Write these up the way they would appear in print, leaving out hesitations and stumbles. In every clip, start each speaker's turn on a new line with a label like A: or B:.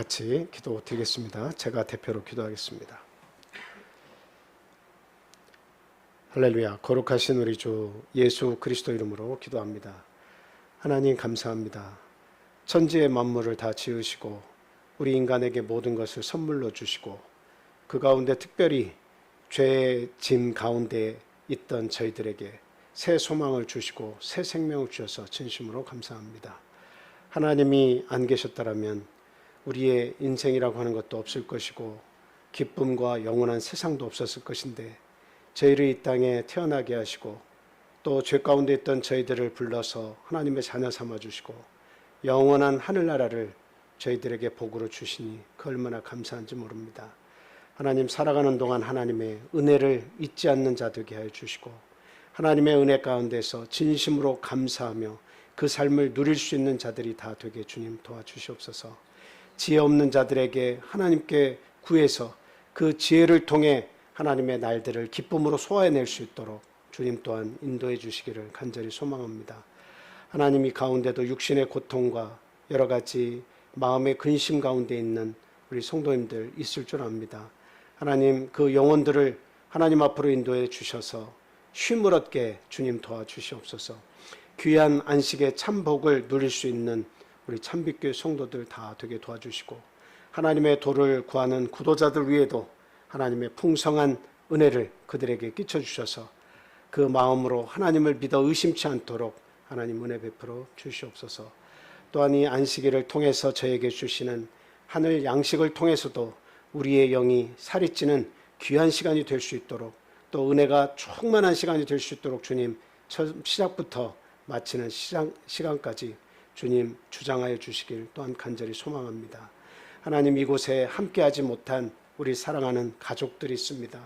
A: 같이 기도 드리겠습니다. 제가 대표로 기도하겠습니다. 할렐루야. 거룩하신 우리 주 예수 그리스도 이름으로 기도합니다. 하나님 감사합니다. 천지의 만물을 다 지으시고 우리 인간에게 모든 것을 선물로 주시고 그 가운데 특별히 죄의 짐 가운데 있던 저희들에게 새 소망을 주시고 새 생명을 주셔서 진심으로 감사합니다. 하나님이 안 계셨더라면 우리의 인생이라고 하는 것도 없을 것이고 기쁨과 영원한 세상도 없었을 것인데 저희를 이 땅에 태어나게 하시고 또 죄 가운데 있던 저희들을 불러서 하나님의 자녀 삼아주시고 영원한 하늘나라를 저희들에게 복으로 주시니 그 얼마나 감사한지 모릅니다. 하나님 살아가는 동안 하나님의 은혜를 잊지 않는 자 되게 하여 주시고 하나님의 은혜 가운데서 진심으로 감사하며 그 삶을 누릴 수 있는 자들이 다 되게 주님 도와주시옵소서. 지혜 없는 자들에게 하나님께 구해서 그 지혜를 통해 하나님의 날들을 기쁨으로 소화해낼 수 있도록 주님 또한 인도해 주시기를 간절히 소망합니다. 하나님 이 가운데도 육신의 고통과 여러 가지 마음의 근심 가운데 있는 우리 성도님들 있을 줄 압니다. 하나님 그 영혼들을 하나님 앞으로 인도해 주셔서 쉼을 얻게 주님 도와주시옵소서. 귀한 안식의 참 복을 누릴 수 있는 우리 참빛교회 성도들 다 되게 도와주시고 하나님의 도를 구하는 구도자들 위에도 하나님의 풍성한 은혜를 그들에게 끼쳐주셔서 그 마음으로 하나님을 믿어 의심치 않도록 하나님 은혜 베풀어 주시옵소서. 또한 이 안식일을 통해서 저에게 주시는 하늘 양식을 통해서도 우리의 영이 살이 찌는 귀한 시간이 될 수 있도록 또 은혜가 충만한 시간이 될 수 있도록 주님 시작부터 마치는 시간까지 주님 주장하여 주시길 또한 간절히 소망합니다. 하나님 이곳에 함께하지 못한 우리 사랑하는 가족들이 있습니다.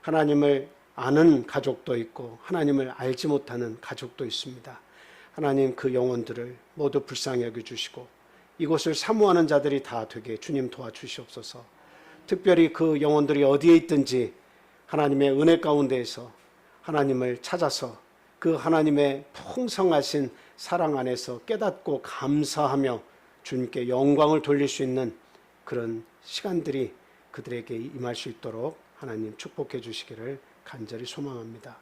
A: 하나님을 아는 가족도 있고 하나님을 알지 못하는 가족도 있습니다. 하나님 그 영혼들을 모두 불쌍히 여겨주시고 이곳을 사모하는 자들이 다 되게 주님 도와주시옵소서. 특별히 그 영혼들이 어디에 있든지 하나님의 은혜 가운데에서 하나님을 찾아서 그 하나님의 풍성하신 사랑 안에서 깨닫고 감사하며 주님께 영광을 돌릴 수 있는 그런 시간들이 그들에게 임할 수 있도록 하나님 축복해 주시기를 간절히 소망합니다.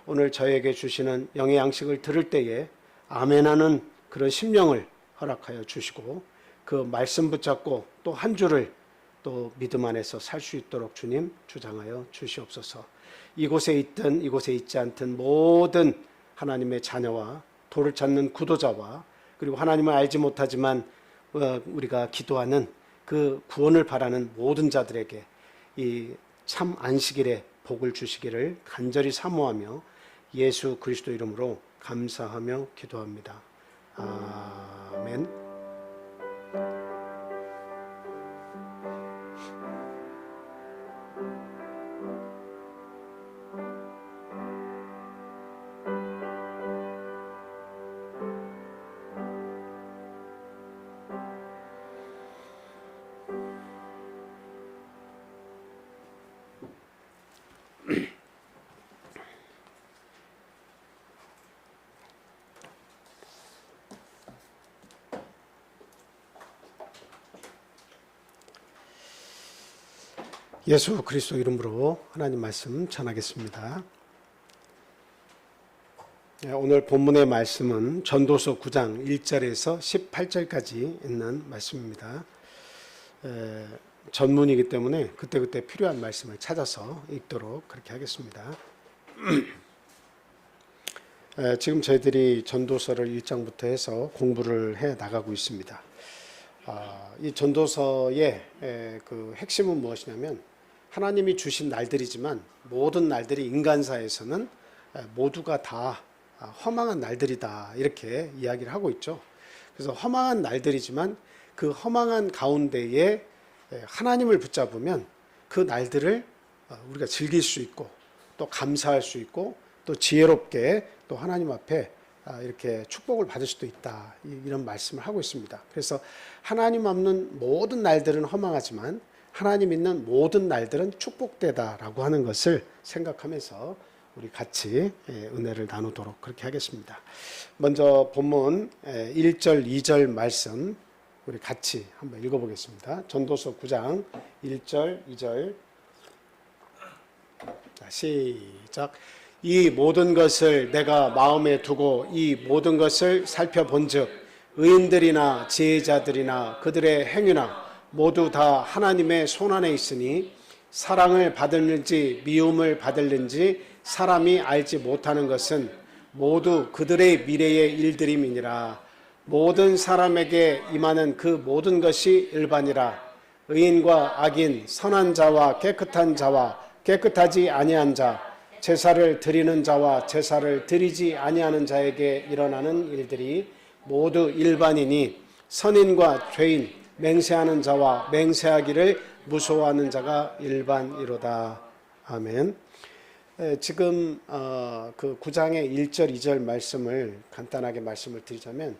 A: 오늘 저에게 주시는 영의 양식을 들을 때에 아멘하는 그런 심령을 허락하여 주시고 그 말씀 붙잡고 또 한 주를 또 믿음 안에서 살 수 있도록 주님 주장하여 주시옵소서. 이곳에 있든 이곳에 있지 않든 모든 하나님의 자녀와 도를 찾는 구도자와 그리고 하나님을 알지 못하지만 우리가 기도하는 그 구원을 바라는 모든 자들에게 이 참 안식일에 복을 주시기를 간절히 사모하며 예수 그리스도 이름으로 감사하며 기도합니다. 아멘. 예수 그리스도 이름으로 하나님 말씀 전하겠습니다. 오늘 본문의 말씀은 전도서 9장 1절에서 18절까지 있는 말씀입니다. 전문이기 때문에 그때그때 필요한 말씀을 찾아서 읽도록 그렇게 하겠습니다. 지금 저희들이 전도서를 1장부터 해서 공부를 해 나가고 있습니다. 이 전도서의 그 핵심은 무엇이냐면 하나님이 주신 날들이지만 모든 날들이 인간사에서는 모두가 다 허망한 날들이다 이렇게 이야기를 하고 있죠. 그래서 허망한 날들이지만 그 허망한 가운데에 하나님을 붙잡으면 그 날들을 우리가 즐길 수 있고 또 감사할 수 있고 또 지혜롭게 또 하나님 앞에 이렇게 축복을 받을 수도 있다 이런 말씀을 하고 있습니다. 그래서 하나님 없는 모든 날들은 허망하지만 하나님 있는 모든 날들은 축복되다라고 하는 것을 생각하면서 우리 같이 은혜를 나누도록 그렇게 하겠습니다. 먼저 본문 1절 2절 말씀 우리 같이 한번 읽어보겠습니다. 전도서 9장 1절, 2절. 자, 시작. 이 모든 것을 내가 마음에 두고 이 모든 것을 살펴본즉 의인들이나 지혜자들이나 그들의 행위나 모두 다 하나님의 손안에 있으니 사랑을 받을는지 미움을 받을는지 사람이 알지 못하는 것은 모두 그들의 미래의 일들임이니라. 모든 사람에게 임하는 그 모든 것이 일반이라. 의인과 악인, 선한 자와 깨끗한 자와 깨끗하지 아니한 자, 제사를 드리는 자와 제사를 드리지 아니하는 자에게 일어나는 일들이 모두 일반이니 선인과 죄인, 맹세하는 자와 맹세하기를 무서워하는 자가 일반이로다. 아멘. 지금 그 9장의 1절, 2절 말씀을 간단하게 말씀을 드리자면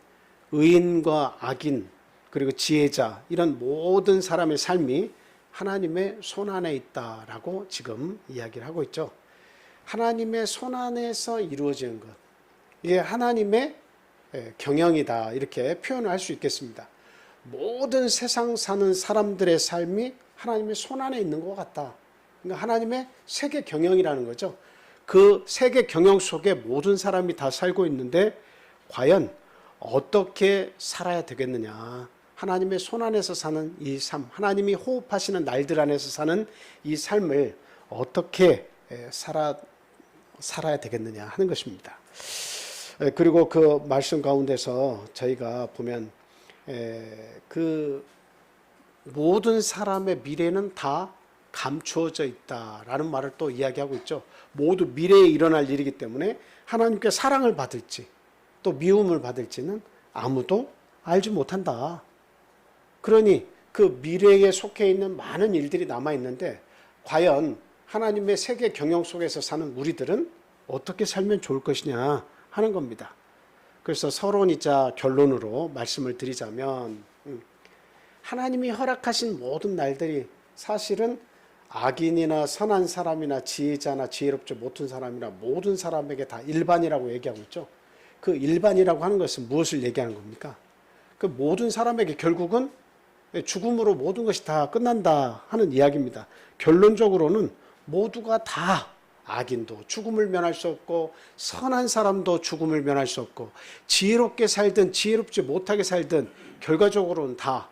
A: 의인과 악인 그리고 지혜자 이런 모든 사람의 삶이 하나님의 손안에 있다라고 지금 이야기를 하고 있죠. 하나님의 손안에서 이루어지는 것, 이게 하나님의 경영이다 이렇게 표현을 할 수 있겠습니다. 모든 세상 사는 사람들의 삶이 하나님의 손안에 있는 것 같다. 그러니까 하나님의 세계 경영이라는 거죠. 그 세계 경영 속에 모든 사람이 다 살고 있는데 과연 어떻게 살아야 되겠느냐. 하나님의 손안에서 사는 이 삶, 하나님이 호흡하시는 날들 안에서 사는 이 삶을 어떻게 살아야 되겠느냐 하는 것입니다. 그리고 그 말씀 가운데서 저희가 보면 그 모든 사람의 미래는 다 감추어져 있다라는 말을 또 이야기하고 있죠. 모두 미래에 일어날 일이기 때문에 하나님께 사랑을 받을지 또 미움을 받을지는 아무도 알지 못한다. 그러니 그 미래에 속해 있는 많은 일들이 남아 있는데 과연 하나님의 세계 경영 속에서 사는 우리들은 어떻게 살면 좋을 것이냐 하는 겁니다. 그래서 서론이자 결론으로 말씀을 드리자면 하나님이 허락하신 모든 날들이 사실은 악인이나 선한 사람이나 지혜자나 지혜롭지 못한 사람이나 모든 사람에게 다 일반이라고 얘기하고 있죠. 그 일반이라고 하는 것은 무엇을 얘기하는 겁니까? 그 모든 사람에게 결국은 죽음으로 모든 것이 다 끝난다 하는 이야기입니다. 결론적으로는 모두가 다 악인도 죽음을 면할 수 없고 선한 사람도 죽음을 면할 수 없고 지혜롭게 살든 지혜롭지 못하게 살든 결과적으로는 다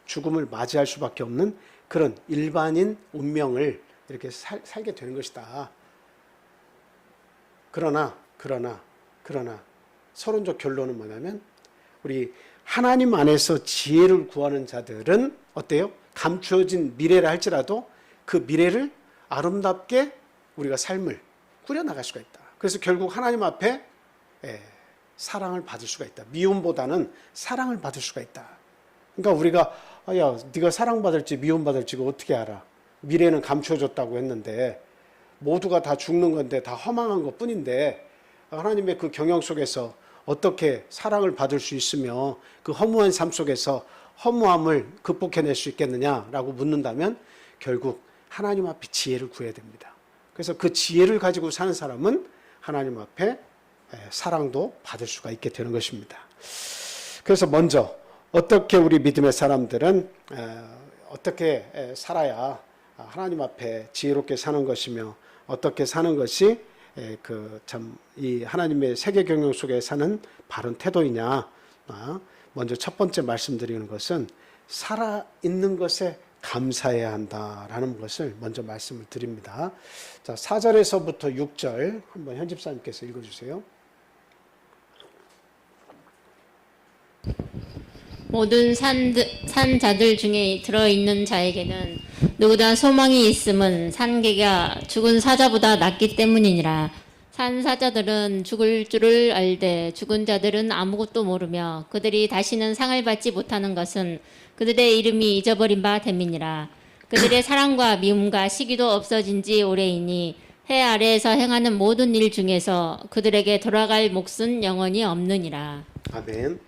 A: 죽음을 맞이할 수밖에 없는 그런 일반인 운명을 이렇게 살게 되는 것이다. 그러나 서론적 결론은 뭐냐면 우리 하나님 안에서 지혜를 구하는 자들은 어때요? 감추어진 미래라 할지라도 그 미래를 아름답게 우리가 삶을 꾸려나갈 수가 있다. 그래서 결국 하나님 앞에 사랑을 받을 수가 있다. 미움보다는 사랑을 받을 수가 있다. 그러니까 우리가 야, 네가 사랑받을지 미움받을지가 어떻게 알아? 미래는 감추어졌다고 했는데 모두가 다 죽는 건데 다 허망한 것뿐인데 하나님의 그 경영 속에서 어떻게 사랑을 받을 수 있으며 그 허무한 삶 속에서 허무함을 극복해낼 수 있겠느냐라고 묻는다면 결국 하나님 앞에 지혜를 구해야 됩니다. 그래서 그 지혜를 가지고 사는 사람은 하나님 앞에 사랑도 받을 수가 있게 되는 것입니다. 그래서 먼저 어떻게 우리 믿음의 사람들은 어떻게 살아야 하나님 앞에 지혜롭게 사는 것이며 어떻게 사는 것이 그 참 이 하나님의 세계 경영 속에 사는 바른 태도이냐. 먼저 첫 번째 말씀드리는 것은 살아 있는 것에 감사해야 한다라는 것을 먼저 말씀을 드립니다. 자, 4절에서부터 6절 한번 현 집사님께서 읽어주세요.
B: 모든 산자들 중에 들어있는 자에게는 누구나 소망이 있음은 산개가 죽은 사자보다 낫기 때문이니라. 산 사자들은 죽을 줄을 알되 죽은 자들은 아무것도 모르며 그들이 다시는 상을 받지 못하는 것은 그들의 이름이 잊어버린 바 됨이니라. 그들의 사랑과 미움과 시기도 없어진 지 오래이니 해 아래에서 행하는 모든 일 중에서 그들에게 돌아갈 몫은 영원히 없느니라.
A: 아멘.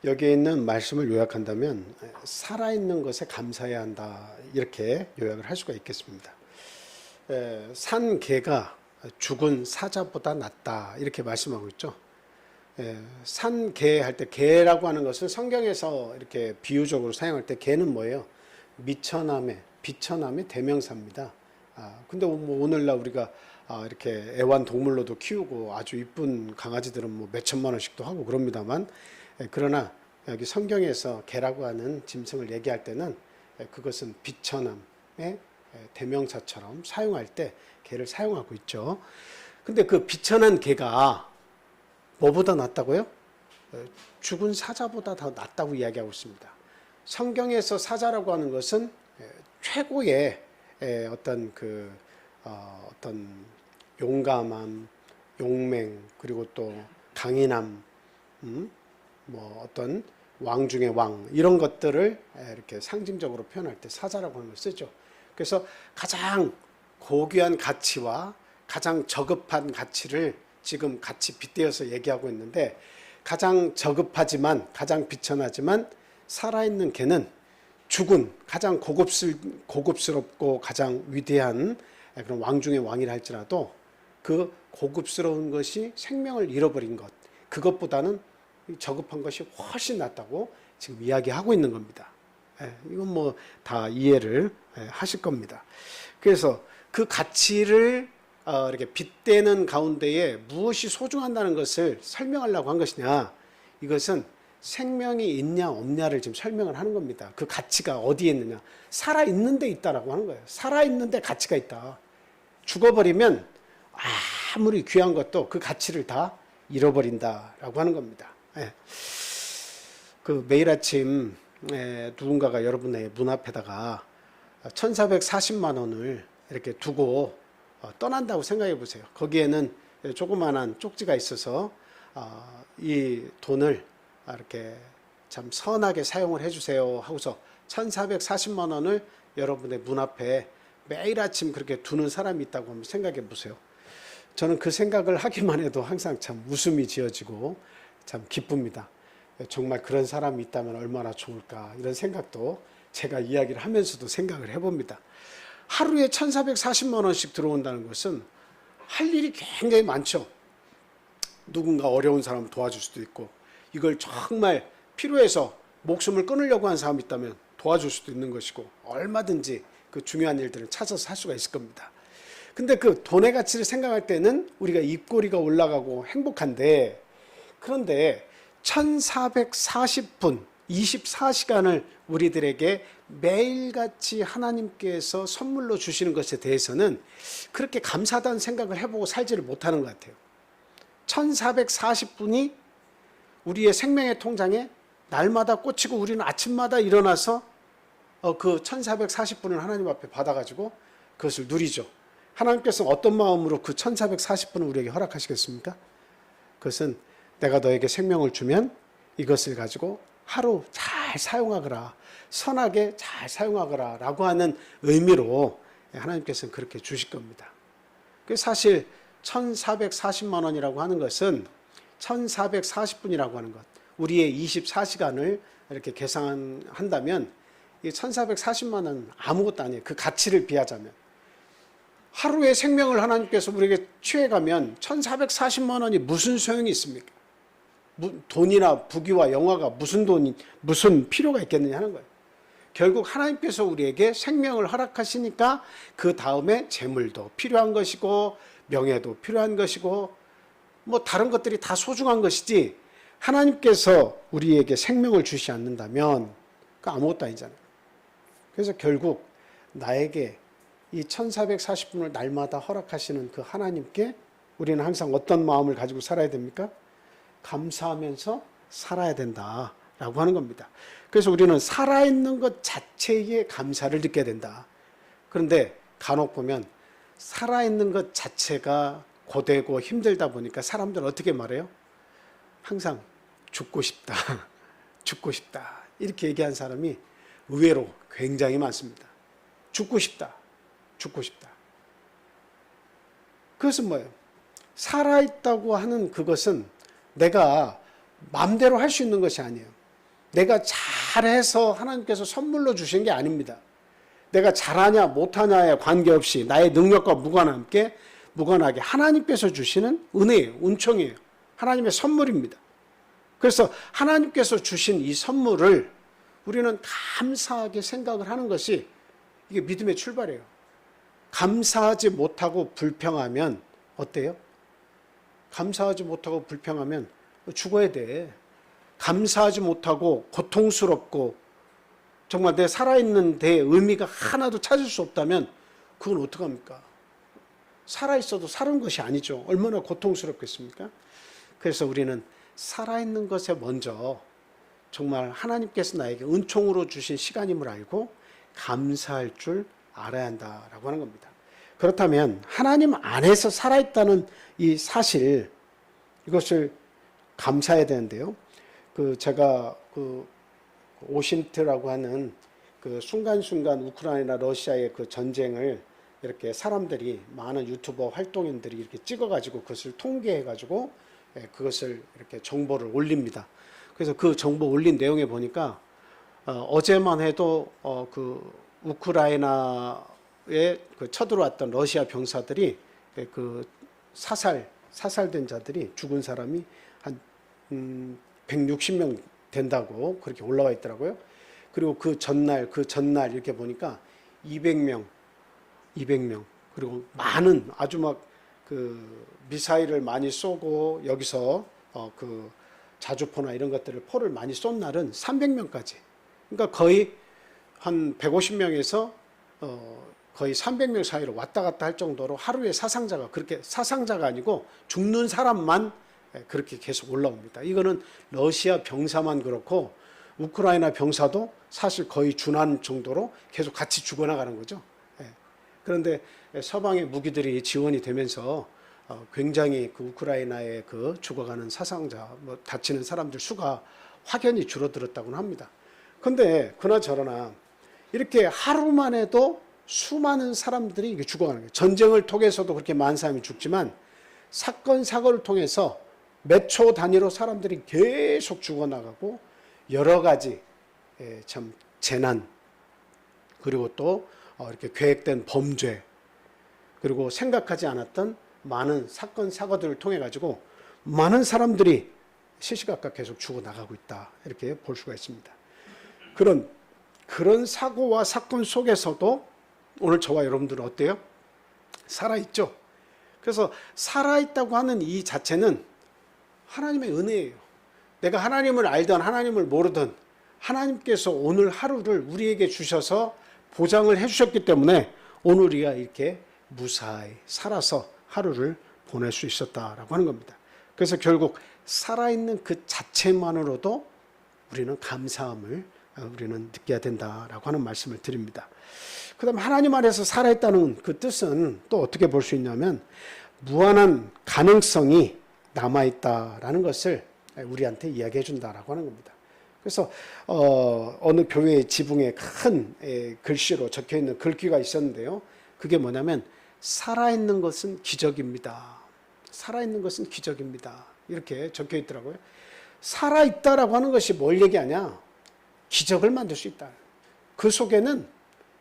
A: 여기에 있는 말씀을 요약한다면 살아있는 것에 감사해야 한다 이렇게 요약을 할 수가 있겠습니다. 산 개가 죽은 사자보다 낫다 이렇게 말씀하고 있죠. 산개 할 때 개라고 하는 것은 성경에서 이렇게 비유적으로 사용할 때 개는 뭐예요? 비천함의 대명사입니다. 근데 뭐 오늘날 우리가 이렇게 애완동물로도 키우고 아주 이쁜 강아지들은 뭐 몇천만 원씩도 하고 그럽니다만, 그러나 여기 성경에서 개라고 하는 짐승을 얘기할 때는 그것은 비천함의 대명사처럼 사용할 때 개를 사용하고 있죠. 근데 그 비천한 개가 뭐보다 낫다고요? 죽은 사자보다 더 낫다고 이야기하고 있습니다. 성경에서 사자라고 하는 것은 최고의 어떤 어떤 용감함, 용맹, 그리고 또 강인함, 뭐 어떤 왕 중의 왕, 이런 것들을 이렇게 상징적으로 표현할 때 사자라고 하는 걸 쓰죠. 그래서 가장 고귀한 가치와 가장 저급한 가치를 지금 같이 빗대어서 얘기하고 있는데, 가장 저급하지만 가장 비천하지만 살아있는 개는 죽은 가장 고급스럽고 가장 위대한 그런 왕 중의 왕이라 할지라도 그 고급스러운 것이 생명을 잃어버린 것, 그것보다는 저급한 것이 훨씬 낫다고 지금 이야기하고 있는 겁니다. 이건 뭐 다 이해를 하실 겁니다. 그래서 그 가치를 이렇게 빗대는 가운데에 무엇이 소중하다는 것을 설명하려고 한 것이냐, 이것은 생명이 있냐 없냐를 지금 설명을 하는 겁니다. 그 가치가 어디에 있느냐, 살아있는 데 있다라고 하는 거예요. 살아있는 데 가치가 있다. 죽어버리면 아무리 귀한 것도 그 가치를 다 잃어버린다라고 하는 겁니다. 그 매일 아침 누군가가 여러분의 문 앞에다가 1,440만 원을 이렇게 두고 떠난다고 생각해 보세요. 거기에는 조그마한 쪽지가 있어서 이 돈을 이렇게 참 선하게 사용을 해주세요 하고서 1,440만 원을 여러분의 문 앞에 매일 아침 그렇게 두는 사람이 있다고 한번 생각해 보세요. 저는 그 생각을 하기만 해도 항상 참 웃음이 지어지고 참 기쁩니다. 정말 그런 사람이 있다면 얼마나 좋을까, 이런 생각도 제가 이야기를 하면서도 생각을 해봅니다. 하루에 1,440만 원씩 들어온다는 것은 할 일이 굉장히 많죠. 누군가 어려운 사람을 도와줄 수도 있고, 이걸 정말 필요해서 목숨을 끊으려고 하는 사람이 있다면 도와줄 수도 있는 것이고, 얼마든지 그 중요한 일들을 찾아서 할 수가 있을 겁니다. 근데 그 돈의 가치를 생각할 때는 우리가 입꼬리가 올라가고 행복한데, 그런데 1,440분 24시간을 우리들에게 매일같이 하나님께서 선물로 주시는 것에 대해서는 그렇게 감사하다는 생각을 해보고 살지를 못하는 것 같아요. 1,440분이 우리의 생명의 통장에 날마다 꽂히고, 우리는 아침마다 일어나서 그 1,440분을 하나님 앞에 받아가지고 그것을 누리죠. 하나님께서는 어떤 마음으로 그 1,440분을 우리에게 허락하시겠습니까? 그것은 내가 너에게 생명을 주면 이것을 가지고 하루 잘 사용하거라, 선하게 잘 사용하거라 라고 하는 의미로 하나님께서는 그렇게 주실 겁니다. 사실 1,440만 원이라고 하는 것은 1,440분이라고 하는 것, 우리의 24시간을 이렇게 계산한다면 이 1,440만 원은 아무것도 아니에요. 그 가치를 비하자면. 하루의 생명을 하나님께서 우리에게 취해가면 1,440만 원이 무슨 소용이 있습니까? 돈이나 부귀와 영화가 무슨 필요가 있겠느냐 하는 거예요. 결국 하나님께서 우리에게 생명을 허락하시니까 그 다음에 재물도 필요한 것이고 명예도 필요한 것이고 뭐 다른 것들이 다 소중한 것이지, 하나님께서 우리에게 생명을 주시지 않는다면 그 아무것도 아니잖아요. 그래서 결국 나에게 이 1,440분을 날마다 허락하시는 그 하나님께 우리는 항상 어떤 마음을 가지고 살아야 됩니까? 감사하면서 살아야 된다라고 하는 겁니다. 그래서 우리는 살아있는 것 자체에 감사를 느껴야 된다. 그런데 간혹 보면 살아있는 것 자체가 고되고 힘들다 보니까 사람들은 어떻게 말해요? 항상 죽고 싶다, 죽고 싶다 이렇게 얘기한 사람이 의외로 굉장히 많습니다. 죽고 싶다, 죽고 싶다. 그것은 뭐예요? 살아있다고 하는 그것은 내가 마음대로 할 수 있는 것이 아니에요. 내가 잘해서 하나님께서 선물로 주신 게 아닙니다. 내가 잘하냐 못하냐에 관계없이 나의 능력과 무관하게 하나님께서 주시는 은혜예요. 은총이에요. 하나님의 선물입니다. 그래서 하나님께서 주신 이 선물을 우리는 감사하게 생각을 하는 것이 이게 믿음의 출발이에요. 감사하지 못하고 불평하면 어때요? 감사하지 못하고 불평하면 죽어야 돼. 감사하지 못하고 고통스럽고 정말 내 살아있는 데에 의미가 하나도 찾을 수 없다면 그건 어떡합니까? 살아있어도 사는 것이 아니죠. 얼마나 고통스럽겠습니까? 그래서 우리는 살아있는 것에 먼저 정말 하나님께서 나에게 은총으로 주신 시간임을 알고 감사할 줄 알아야 한다라고 하는 겁니다. 그렇다면 하나님 안에서 살아있다는 이 사실, 이것을 감사해야 되는데요. 제가 오신트라고 하는 그 순간순간 우크라이나 러시아의 그 전쟁을 이렇게 사람들이, 많은 유튜버 활동인들이 이렇게 찍어가지고 그것을 통계해가지고 그것을 이렇게 정보를 올립니다. 그래서 그 정보 올린 내용에 보니까 어제만 해도 그 우크라이나에 그 쳐들어왔던 러시아 병사들이 그 사살된 자들이, 죽은 사람이 한 160명 된다고 그렇게 올라와 있더라고요. 그리고 그 전날 이렇게 보니까 200명 그리고 많은 아주 막 그 미사일을 많이 쏘고 여기서 그 자주포나 이런 것들을 포를 많이 쏜 날은 300명까지. 그러니까 거의 한 150명에서 거의 300명 사이로 왔다 갔다 할 정도로 하루에 사상자가, 그렇게 사상자가 아니고 죽는 사람만 그렇게 계속 올라옵니다. 이거는 러시아 병사만 그렇고 우크라이나 병사도 사실 거의 준한 정도로 계속 같이 죽어나가는 거죠. 그런데 서방의 무기들이 지원이 되면서 굉장히 그 우크라이나의 그 죽어가는 사상자, 다치는 사람들 수가 확연히 줄어들었다고는 합니다. 그런데 그나저나 이렇게 하루만 해도 수많은 사람들이 이게 죽어가는 거예요. 전쟁을 통해서도 그렇게 많은 사람이 죽지만 사건 사고를 통해서 몇 초 단위로 사람들이 계속 죽어나가고 여러 가지 참 재난, 그리고 또 이렇게 계획된 범죄, 그리고 생각하지 않았던 많은 사건 사고들을 통해 가지고 많은 사람들이 시시각각 계속 죽어나가고 있다, 이렇게 볼 수가 있습니다. 그런 사고와 사건 속에서도 오늘 저와 여러분들은 어때요? 살아있죠. 그래서 살아있다고 하는 이 자체는 하나님의 은혜예요. 내가 하나님을 알든 하나님을 모르든 하나님께서 오늘 하루를 우리에게 주셔서 보장을 해주셨기 때문에 오늘 우리가 이렇게 무사히 살아서 하루를 보낼 수 있었다라고 하는 겁니다. 그래서 결국 살아있는 그 자체만으로도 우리는 감사함을 우리는 느껴야 된다라고 하는 말씀을 드립니다. 그 다음 하나님 안에서 살아있다는 그 뜻은 또 어떻게 볼 수 있냐면 무한한 가능성이 남아있다라는 것을 우리한테 이야기해 준다라고 하는 겁니다. 그래서 어느 교회의 지붕에 큰 글씨로 적혀있는 글귀가 있었는데요. 그게 뭐냐면 살아있는 것은 기적입니다. 살아있는 것은 기적입니다. 이렇게 적혀있더라고요. 살아있다라고 하는 것이 뭘 얘기하냐? 기적을 만들 수 있다. 그 속에는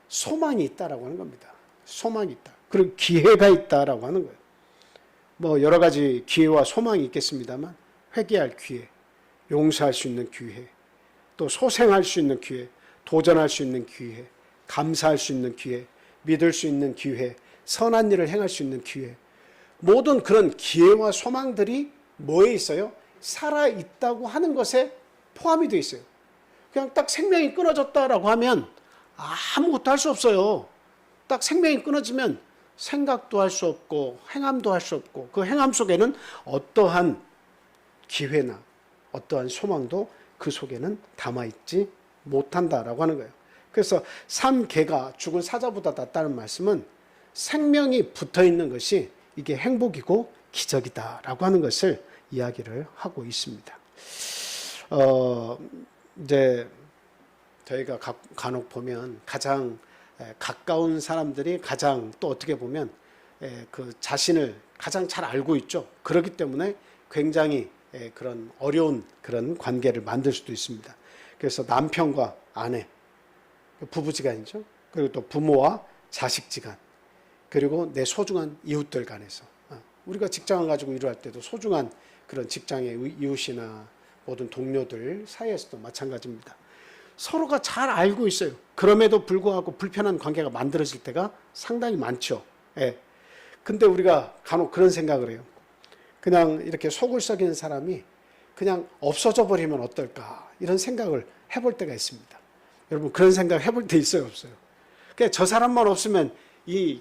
A: 소망이 있다라고 하는 겁니다. 소망이 있다. 그리고 기회가 있다라고 하는 거예요. 뭐 여러 가지 기회와 소망이 있겠습니다만 회개할 기회, 용서할 수 있는 기회, 또 소생할 수 있는 기회, 도전할 수 있는 기회, 감사할 수 있는 기회, 믿을 수 있는 기회, 선한 일을 행할 수 있는 기회, 모든 그런 기회와 소망들이 뭐에 있어요? 살아있다고 하는 것에 포함이 되어 있어요. 그냥 딱 생명이 끊어졌다라고 하면 아무것도 할 수 없어요. 딱 생명이 끊어지면 생각도 할 수 없고 행함도 할 수 없고 그 행함 속에는 어떠한 기회나 어떠한 소망도 그 속에는 담아있지 못한다라고 하는 거예요. 그래서 산 개가 죽은 사자보다 낫다는 말씀은 생명이 붙어있는 것이 이게 행복이고 기적이다라고 하는 것을 이야기를 하고 있습니다. 이제 저희가 간혹 보면 가장 가까운 사람들이 가장 또 어떻게 보면 그 자신을 가장 잘 알고 있죠. 그렇기 때문에 굉장히 그런 어려운 그런 관계를 만들 수도 있습니다. 그래서 남편과 아내, 부부지간이죠. 그리고 또 부모와 자식지간, 그리고 내 소중한 이웃들 간에서 우리가 직장을 가지고 일을 할 때도 소중한 그런 직장의 이웃이나 모든 동료들 사이에서도 마찬가지입니다. 서로가 잘 알고 있어요. 그럼에도 불구하고 불편한 관계가 만들어질 때가 상당히 많죠. 예. 근데 우리가 간혹 그런 생각을 해요. 그냥 이렇게 속을 썩이는 사람이 그냥 없어져 버리면 어떨까, 이런 생각을 해볼 때가 있습니다. 여러분, 그런 생각 해볼 때 있어요, 없어요? 그러니까 저 사람만 없으면 이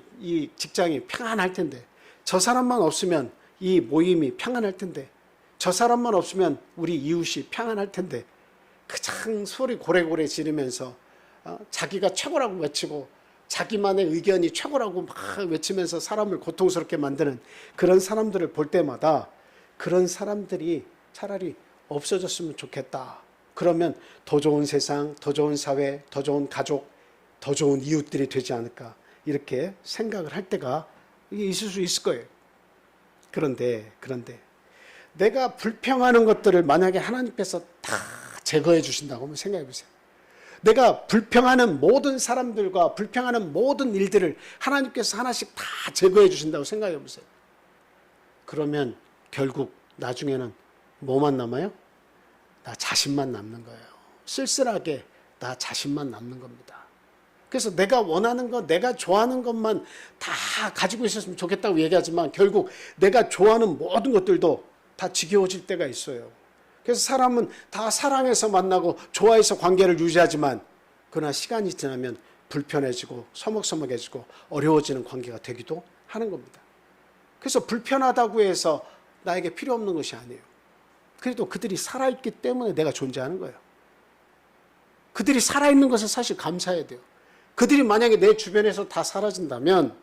A: 직장이 평안할 텐데, 저 사람만 없으면 이 모임이 평안할 텐데, 저 사람만 없으면 우리 이웃이 평안할 텐데, 그냥 소리 고래고래 지르면서 자기가 최고라고 외치고 자기만의 의견이 최고라고 막 외치면서 사람을 고통스럽게 만드는 그런 사람들을 볼 때마다, 그런 사람들이 차라리 없어졌으면 좋겠다. 그러면 더 좋은 세상, 더 좋은 사회, 더 좋은 가족, 더 좋은 이웃들이 되지 않을까, 이렇게 생각을 할 때가 있을 수 있을 거예요. 그런데 내가 불평하는 것들을 만약에 하나님께서 다 제거해 주신다고 한번 생각해 보세요. 내가 불평하는 모든 사람들과 불평하는 모든 일들을 하나님께서 하나씩 다 제거해 주신다고 생각해 보세요. 그러면 결국 나중에는 뭐만 남아요? 나 자신만 남는 거예요. 쓸쓸하게 나 자신만 남는 겁니다. 그래서 내가 원하는 것, 내가 좋아하는 것만 다 가지고 있었으면 좋겠다고 얘기하지만, 결국 내가 좋아하는 모든 것들도 다 지겨워질 때가 있어요. 그래서 사람은 다 사랑해서 만나고 좋아해서 관계를 유지하지만, 그러나 시간이 지나면 불편해지고 서먹서먹해지고 어려워지는 관계가 되기도 하는 겁니다. 그래서 불편하다고 해서 나에게 필요 없는 것이 아니에요. 그래도 그들이 살아있기 때문에 내가 존재하는 거예요. 그들이 살아있는 것을 사실 감사해야 돼요. 그들이 만약에 내 주변에서 다 사라진다면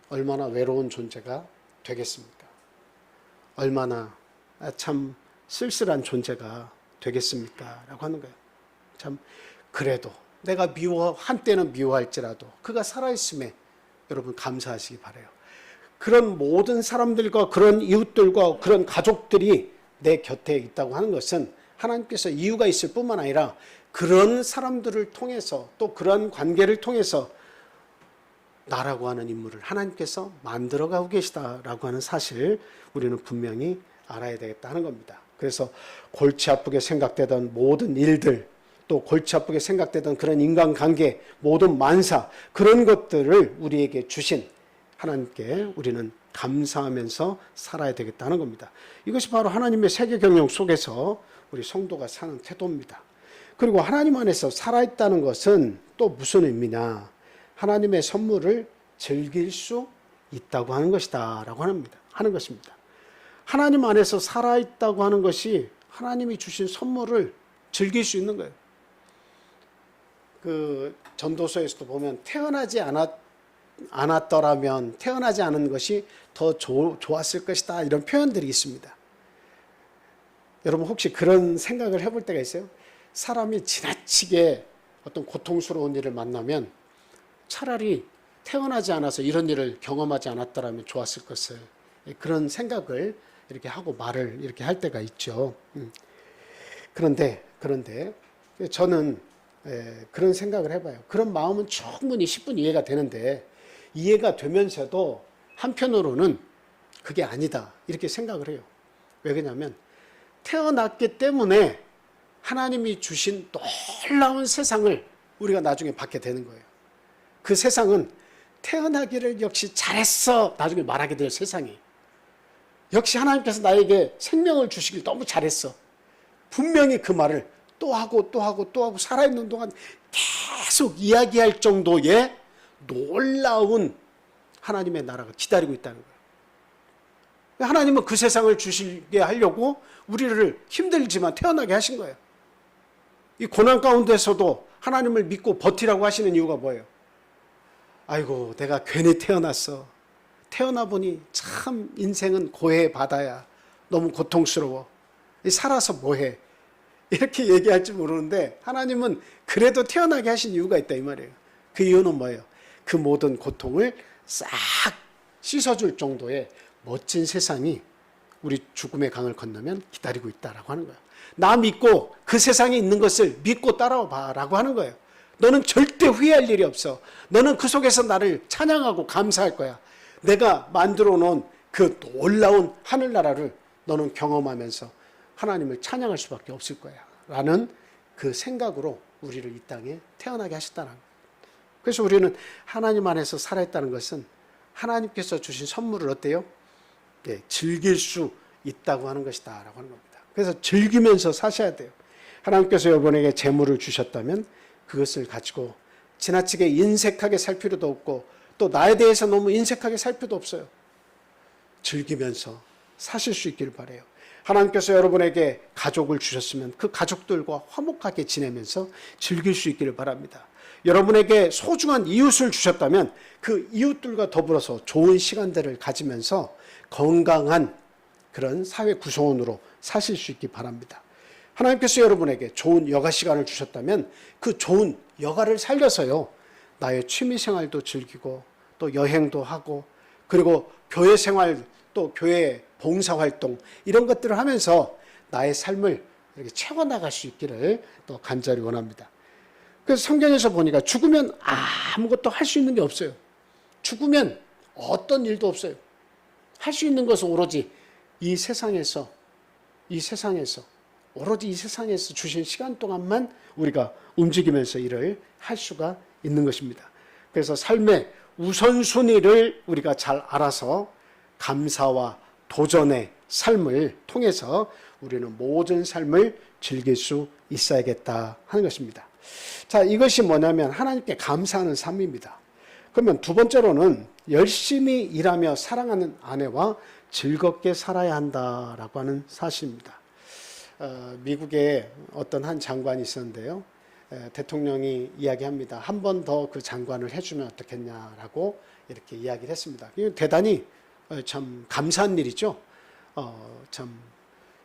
A: 얼마나 외로운 존재가 되겠습니까? 얼마나 참 쓸쓸한 존재가 되겠습니까? 라고 하는 거예요. 참, 그래도 내가 한때는 미워할지라도 그가 살아있음에 여러분 감사하시기 바라요. 그런 모든 사람들과 그런 이웃들과 그런 가족들이 내 곁에 있다고 하는 것은 하나님께서 이유가 있을 뿐만 아니라 그런 사람들을 통해서, 또 그런 관계를 통해서 나라고 하는 인물을 하나님께서 만들어가고 계시다라고 하는 사실, 우리는 분명히 알아야 되겠다 하는 겁니다. 그래서 골치 아프게 생각되던 모든 일들, 또 골치 아프게 생각되던 그런 인간관계, 모든 만사, 그런 것들을 우리에게 주신 하나님께 우리는 감사하면서 살아야 되겠다는 겁니다. 이것이 바로 하나님의 세계 경영 속에서 우리 성도가 사는 태도입니다. 그리고 하나님 안에서 살아있다는 것은 또 무슨 의미냐? 하나님의 선물을 즐길 수 있다고 하는 것이다 라고 하는 것입니다. 하나님 안에서 살아있다고 하는 것이 하나님이 주신 선물을 즐길 수 있는 거예요. 그 전도서에서도 보면 태어나지 않았더라면, 태어나지 않은 것이 더 좋았을 것이다, 이런 표현들이 있습니다. 여러분, 혹시 그런 생각을 해볼 때가 있어요? 사람이 지나치게 어떤 고통스러운 일을 만나면 차라리 태어나지 않아서 이런 일을 경험하지 않았더라면 좋았을 것을, 그런 생각을 이렇게 하고 말을 이렇게 할 때가 있죠. 그런데 저는 그런 생각을 해봐요. 그런 마음은 충분히 10분 이해가 되는데, 이해가 되면서도 한편으로는 그게 아니다, 이렇게 생각을 해요. 왜 그러냐면 태어났기 때문에 하나님이 주신 놀라운 세상을 우리가 나중에 받게 되는 거예요. 그 세상은 태어나기를 역시 잘했어 나중에 말하게 될 세상이에요. 역시 하나님께서 나에게 생명을 주시길 너무 잘했어. 분명히 그 말을 또 하고 살아있는 동안 계속 이야기할 정도의 놀라운 하나님의 나라가 기다리고 있다는 거예요. 하나님은 그 세상을 주시게 하려고 우리를 힘들지만 태어나게 하신 거예요. 이 고난 가운데서도 하나님을 믿고 버티라고 하시는 이유가 뭐예요? 아이고, 내가 괜히 태어났어. 태어나 보니 참 인생은 고해 바다야. 너무 고통스러워. 살아서 뭐해? 이렇게 얘기할지 모르는데, 하나님은 그래도 태어나게 하신 이유가 있다, 이 말이에요. 그 이유는 뭐예요? 그 모든 고통을 싹 씻어줄 정도의 멋진 세상이 우리 죽음의 강을 건너면 기다리고 있다라고 하는 거예요. 나 믿고 그 세상에 있는 것을 믿고 따라와 봐라고 하는 거예요. 너는 절대 후회할 일이 없어. 너는 그 속에서 나를 찬양하고 감사할 거야. 내가 만들어 놓은 그 놀라운 하늘나라를 너는 경험하면서 하나님을 찬양할 수밖에 없을 거야 라는 그 생각으로 우리를 이 땅에 태어나게 하셨다는 거예요. 그래서 우리는 하나님 안에서 살아있다는 것은 하나님께서 주신 선물을 어때요? 예, 즐길 수 있다고 하는 것이다 라고 하는 겁니다. 그래서 즐기면서 사셔야 돼요. 하나님께서 여러분에게 재물을 주셨다면 그것을 가지고 지나치게 인색하게 살 필요도 없고 또 나에 대해서 너무 인색하게 살 필요도 없어요. 즐기면서 사실 수 있기를 바라요. 하나님께서 여러분에게 가족을 주셨으면 그 가족들과 화목하게 지내면서 즐길 수 있기를 바랍니다. 여러분에게 소중한 이웃을 주셨다면 그 이웃들과 더불어서 좋은 시간들을 가지면서 건강한 그런 사회 구성원으로 사실 수 있기 바랍니다. 하나님께서 여러분에게 좋은 여가 시간을 주셨다면 그 좋은 여가를 살려서요, 나의 취미 생활도 즐기고 또 여행도 하고 그리고 교회 생활 또 교회 봉사활동 이런 것들을 하면서 나의 삶을 이렇게 채워나갈 수 있기를 또 간절히 원합니다. 그래서 성경에서 보니까 죽으면 아무것도 할 수 있는 게 없어요. 죽으면 어떤 일도 없어요. 할 수 있는 것은 오로지 이 세상에서 오로지 이 세상에서 주신 시간 동안만 우리가 움직이면서 일을 할 수가 있는 것입니다. 그래서 삶의 우선순위를 우리가 잘 알아서 감사와 도전의 삶을 통해서 우리는 모든 삶을 즐길 수 있어야겠다 하는 것입니다. 자, 이것이 뭐냐면 하나님께 감사하는 삶입니다. 그러면 두 번째로는 열심히 일하며 사랑하는 아내와 즐겁게 살아야 한다라고 하는 사실입니다. 미국에 어떤 한 장관이 있었는데요. 대통령이 이야기합니다. 한 번 더 그 장관을 해주면 어떻겠냐라고 이렇게 이야기를 했습니다. 대단히 참 감사한 일이죠. 참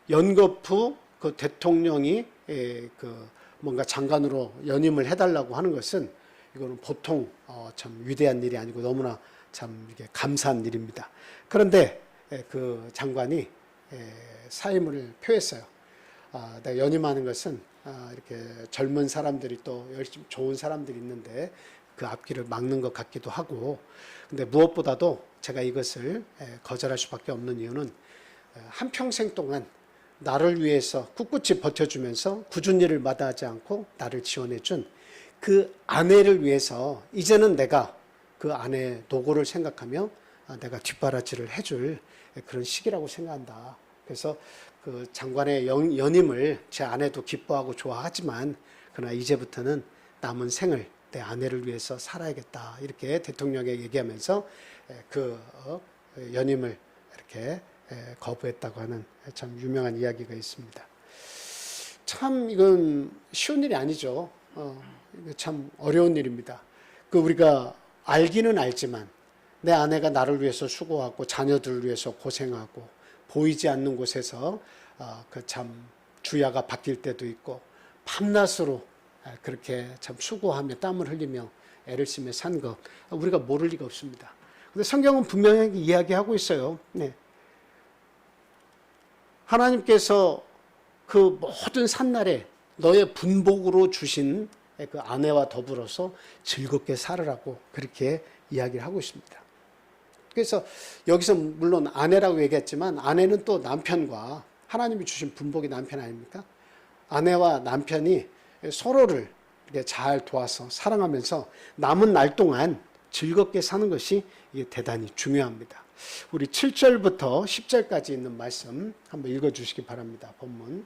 A: 연거푸 그 대통령이 그 뭔가 장관으로 연임을 해달라고 하는 것은 이거는 보통 참 위대한 일이 아니고 너무나 참 이게 감사한 일입니다. 그런데 그 장관이 사임을 표했어요. 내가 연임하는 것은 이렇게 젊은 사람들이 또 열심히 좋은 사람들이 있는데 그 앞길을 막는 것 같기도 하고, 근데 무엇보다도 제가 이것을 거절할 수밖에 없는 이유는 한평생 동안 나를 위해서 꿋꿋이 버텨주면서 굳은 일을 마다하지 않고 나를 지원해준 그 아내를 위해서 이제는 내가 그 아내의 노고를 생각하며 내가 뒷바라지를 해줄 그런 시기라고 생각한다. 그래서 그 장관의 연임을 제 아내도 기뻐하고 좋아하지만 그러나 이제부터는 남은 생을 내 아내를 위해서 살아야겠다. 이렇게 대통령에게 얘기하면서 그 연임을 이렇게 거부했다고 하는 참 유명한 이야기가 있습니다. 참 이건 쉬운 일이 아니죠. 참 어려운 일입니다. 그 우리가 알기는 알지만 내 아내가 나를 위해서 수고하고 자녀들을 위해서 고생하고 보이지 않는 곳에서 그 참 주야가 바뀔 때도 있고 밤낮으로 그렇게 참 수고하며 땀을 흘리며 애를 쓰며 산 것 우리가 모를 리가 없습니다. 근데 성경은 분명하게 이야기하고 있어요. 네. 하나님께서 그 모든 산날에 너의 분복으로 주신 그 아내와 더불어서 즐겁게 살으라고 그렇게 이야기를 하고 있습니다. 그래서 여기서 물론 아내라고 얘기했지만 아내는 또 남편과 하나님이 주신 분복이 남편 아닙니까? 아내와 남편이 서로를 이렇게 잘 도와서 사랑하면서 남은 날 동안 즐겁게 사는 것이 이게 대단히 중요합니다. 우리 7절부터 10절까지 있는 말씀 한번 읽어주시기 바랍니다. 본문.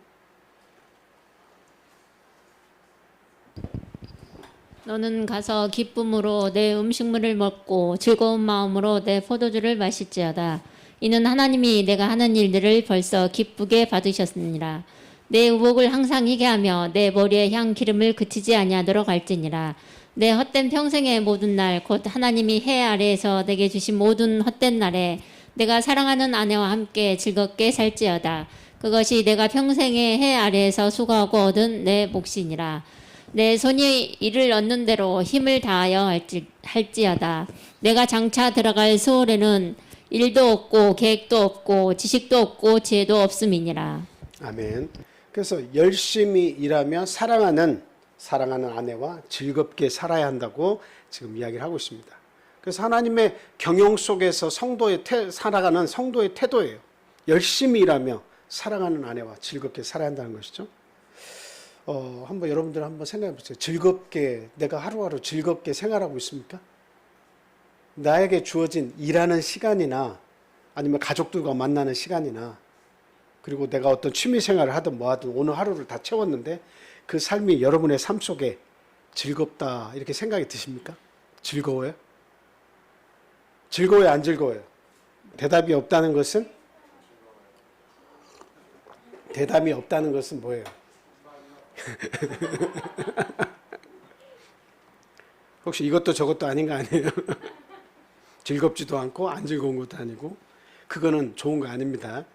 B: 너는 가서 기쁨으로 내 음식물을 먹고 즐거운 마음으로 내 포도주를 마실지어다. 이는 하나님이 내가 하는 일들을 벌써 기쁘게 받으셨느니라. 내 의복을 항상 희게 하며 내 머리에 향 기름을 그치지 아니하도록 할지니라. 내 헛된 평생의 모든 날 곧 하나님이 해 아래에서 내게 주신 모든 헛된 날에 내가 사랑하는 아내와 함께 즐겁게 살지어다. 그것이 내가 평생의 해 아래에서 수고하고 얻은 내 몫이니라. 내 손이 이를 얻는 대로 힘을 다하여 할지어다. 내가 장차 들어갈 소홀에는 일도 없고 계획도 없고 지식도 없고 지혜도 없음이니라.
A: 아멘. 그래서 열심히 일하며 사랑하는 아내와 즐겁게 살아야 한다고 지금 이야기를 하고 있습니다. 그래서 하나님의 경영 속에서 살아가는 성도의 태도예요. 열심히 일하며 사랑하는 아내와 즐겁게 살아야 한다는 것이죠. 한번 여러분들 한번 생각해 보세요. 즐겁게, 내가 하루하루 즐겁게 생활하고 있습니까? 나에게 주어진 일하는 시간이나 아니면 가족들과 만나는 시간이나 그리고 내가 어떤 취미 생활을 하든 뭐 하든 오늘 하루를 다 채웠는데 그 삶이 여러분의 삶 속에 즐겁다 이렇게 생각이 드십니까? 즐거워요? 즐거워요, 안 즐거워요? 대답이 없다는 것은 뭐예요? 혹시 이것도 저것도 아닌 거 아니에요? 즐겁지도 않고 안 즐거운 것도 아니고 그거는 좋은 거 아닙니다.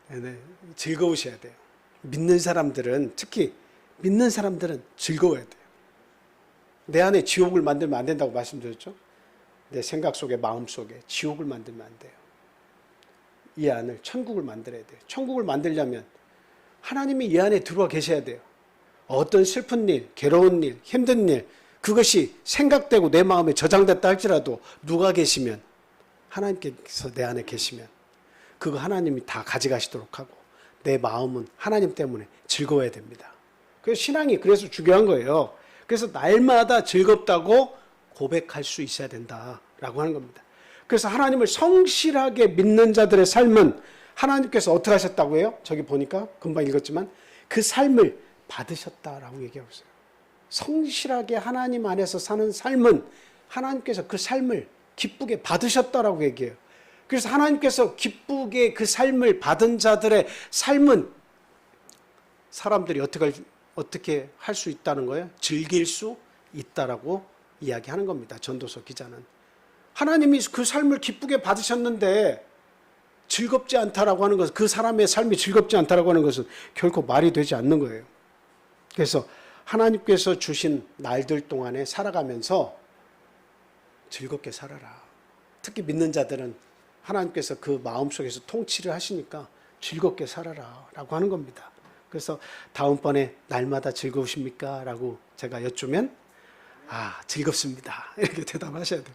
A: 네, 즐거우셔야 돼요. 믿는 사람들은 특히 믿는 사람들은 즐거워야 돼요. 내 안에 지옥을 만들면 안 된다고 말씀드렸죠. 내 생각 속에 마음 속에 지옥을 만들면 안 돼요. 이 안을 천국을 만들어야 돼요. 천국을 만들려면 하나님이 이 안에 들어와 계셔야 돼요. 어떤 슬픈 일, 괴로운 일, 힘든 일 그것이 생각되고 내 마음에 저장됐다 할지라도 누가 계시면 하나님께서 내 안에 계시면 그거 하나님이 다 가져가시도록 하고 내 마음은 하나님 때문에 즐거워야 됩니다. 그래서 신앙이 그래서 중요한 거예요. 그래서 날마다 즐겁다고 고백할 수 있어야 된다라고 하는 겁니다. 그래서 하나님을 성실하게 믿는 자들의 삶은 하나님께서 어떻게 하셨다고 해요? 저기 보니까 금방 읽었지만 그 삶을 받으셨다라고 얘기하고 있어요. 성실하게 하나님 안에서 사는 삶은 하나님께서 그 삶을 기쁘게 받으셨다라고 얘기해요. 그래서 하나님께서 기쁘게 그 삶을 받은 자들의 삶은 사람들이 어떻게 할 수 있다는 거예요? 즐길 수 있다라고 이야기하는 겁니다. 전도서 기자는. 하나님이 그 삶을 기쁘게 받으셨는데 즐겁지 않다라고 하는 것은 그 사람의 삶이 즐겁지 않다라고 하는 것은 결코 말이 되지 않는 거예요. 그래서 하나님께서 주신 날들 동안에 살아가면서 즐겁게 살아라. 특히 믿는 자들은 하나님께서 그 마음속에서 통치를 하시니까 즐겁게 살아라 라고 하는 겁니다. 그래서 다음번에 날마다 즐거우십니까? 라고 제가 여쭈면 즐겁습니다. 이렇게 대답하셔야 돼요.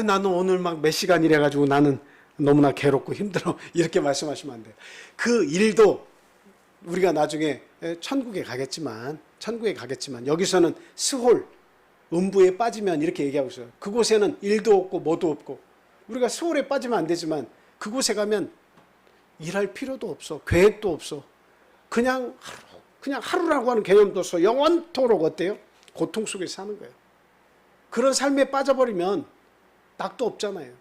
A: 나는 오늘 막 몇 시간 일해가지고 나는 너무나 괴롭고 힘들어. 이렇게 말씀하시면 안 돼요. 그 일도 우리가 나중에 천국에 가겠지만 여기서는 스홀, 음부에 빠지면 이렇게 얘기하고 있어요. 그곳에는 일도 없고 뭐도 없고 우리가 스홀에 빠지면 안 되지만 그곳에 가면 일할 필요도 없어. 계획도 없어. 그냥 하루라고 하는 개념도 없어. 영원토록 어때요? 고통 속에서 사는 거예요. 그런 삶에 빠져버리면 낙도 없잖아요.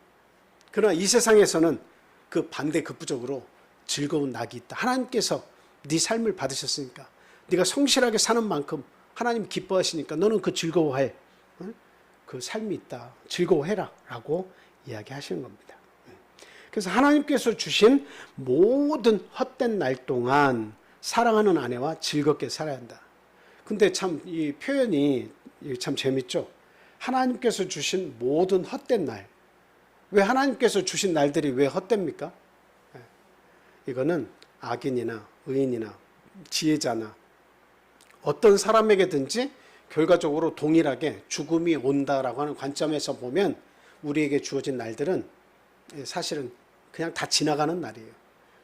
A: 그러나 이 세상에서는 그 반대 급부적으로 즐거운 낙이 있다. 하나님께서 네 삶을 받으셨으니까 네가 성실하게 사는 만큼 하나님 기뻐하시니까 너는 그 즐거워할 그 삶이 있다. 즐거워해라 라고 이야기하시는 겁니다. 그래서 하나님께서 주신 모든 헛된 날 동안 사랑하는 아내와 즐겁게 살아야 한다. 근데 참 이 표현이 참 재밌죠. 하나님께서 주신 모든 헛된 날. 왜 하나님께서 주신 날들이 왜 헛됩니까? 이거는 악인이나 의인이나 지혜자나 어떤 사람에게든지 결과적으로 동일하게 죽음이 온다라고 하는 관점에서 보면 우리에게 주어진 날들은 사실은 그냥 다 지나가는 날이에요.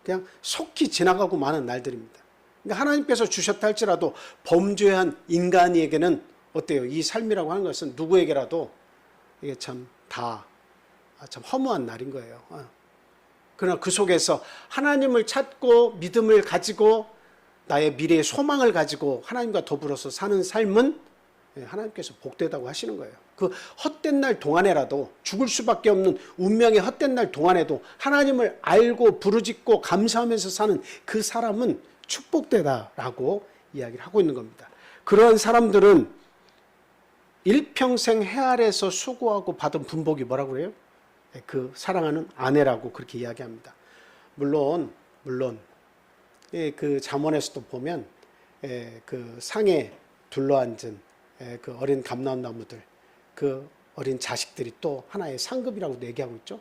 A: 그냥 속히 지나가고 마는 날들입니다. 그러니까 하나님께서 주셨다 할지라도 범죄한 인간에게는 어때요? 이 삶이라고 하는 것은 누구에게라도 이게 참 허무한 날인 거예요. 그러나 그 속에서 하나님을 찾고 믿음을 가지고 나의 미래의 소망을 가지고 하나님과 더불어서 사는 삶은 하나님께서 복되다고 하시는 거예요. 그 헛된 날 동안에라도 죽을 수밖에 없는 운명의 헛된 날 동안에도 하나님을 알고 부르짖고 감사하면서 사는 그 사람은 축복되다라고 이야기를 하고 있는 겁니다. 그런 사람들은 일평생 해 아래에서 수고하고 받은 분복이 뭐라고 해요? 그 사랑하는 아내라고 그렇게 이야기합니다. 물론 그 잠언에서도 보면 그 상에 둘러앉은 그 어린 감람나무들, 그 어린 자식들이 또 하나의 상급이라고 얘기하고 있죠.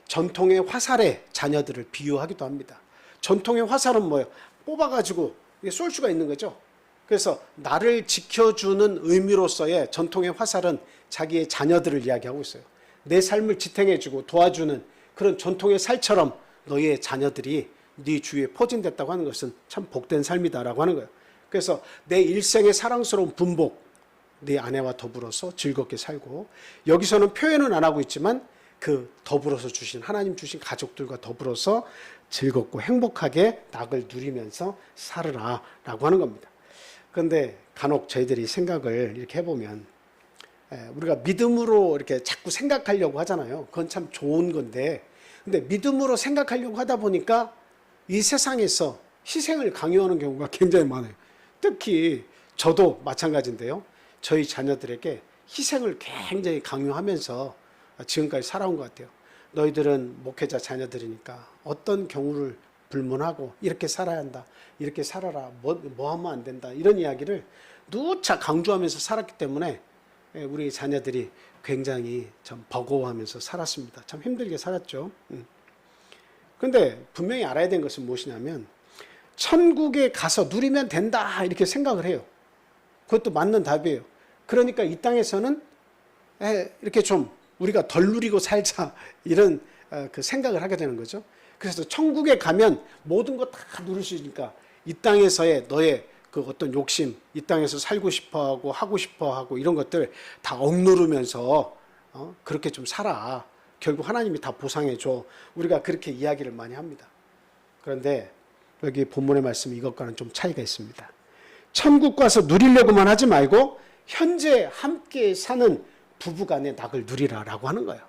A: 전통의 화살에 자녀들을 비유하기도 합니다. 전통의 화살은 뭐예요? 뽑아가지고 쏠 수가 있는 거죠. 그래서 나를 지켜주는 의미로서의 전통의 화살은 자기의 자녀들을 이야기하고 있어요. 내 삶을 지탱해주고 도와주는 그런 전통의 살처럼 너희의 자녀들이 네 주위에 포진됐다고 하는 것은 참 복된 삶이다라고 하는 거예요. 그래서 내 일생의 사랑스러운 분복, 네 아내와 더불어서 즐겁게 살고, 여기서는 표현은 안 하고 있지만 그 더불어서 주신, 하나님 주신 가족들과 더불어서 즐겁고 행복하게 낙을 누리면서 살으라 라고 하는 겁니다. 그런데 간혹 저희들이 생각을 이렇게 해보면, 우리가 믿음으로 이렇게 자꾸 생각하려고 하잖아요. 그건 참 좋은 건데, 근데 믿음으로 생각하려고 하다 보니까 이 세상에서 희생을 강요하는 경우가 굉장히 많아요. 특히 저도 마찬가지인데요. 저희 자녀들에게 희생을 굉장히 강요하면서 지금까지 살아온 것 같아요. 너희들은 목회자 자녀들이니까 어떤 경우를 불문하고 이렇게 살아야 한다, 이렇게 살아라, 뭐 하면 안 된다, 이런 이야기를 누차 강조하면서 살았기 때문에 우리 자녀들이 굉장히 참 버거워하면서 살았습니다. 참 힘들게 살았죠. 그런데 분명히 알아야 되는 것은 무엇이냐면, 천국에 가서 누리면 된다 이렇게 생각을 해요. 그것도 맞는 답이에요. 그러니까 이 땅에서는 이렇게 좀 우리가 덜 누리고 살자, 이런 그 생각을 하게 되는 거죠. 그래서 천국에 가면 모든 거 다 누릴 수 있으니까 이 땅에서의 너의 그 어떤 욕심, 이 땅에서 살고 싶어하고 하고 싶어하고 이런 것들 다 억누르면서 그렇게 좀 살아. 결국 하나님이 다 보상해줘. 우리가 그렇게 이야기를 많이 합니다. 그런데 여기 본문의 말씀, 이것과는 좀 차이가 있습니다. 천국 가서 누리려고만 하지 말고 현재 함께 사는 부부간의 낙을 누리라라고 하는 거예요.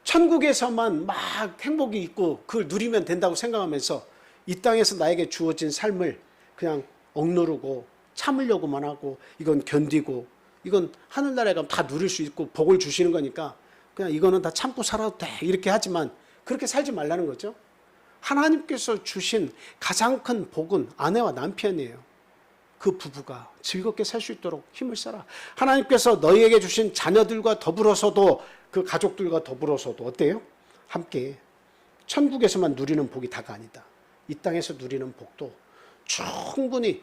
A: 천국에서만 막 행복이 있고 그걸 누리면 된다고 생각하면서 이 땅에서 나에게 주어진 삶을 그냥 억누르고 참으려고만 하고, 이건 견디고, 이건 하늘나라에 가면 다 누릴 수 있고 복을 주시는 거니까 그냥 이거는 다 참고 살아도 돼, 이렇게 하지만 그렇게 살지 말라는 거죠. 하나님께서 주신 가장 큰 복은 아내와 남편이에요. 그 부부가 즐겁게 살 수 있도록 힘을 써라. 하나님께서 너희에게 주신 자녀들과 더불어서도, 그 가족들과 더불어서도 어때요? 함께 천국에서만 누리는 복이 다가 아니다. 이 땅에서 누리는 복도 충분히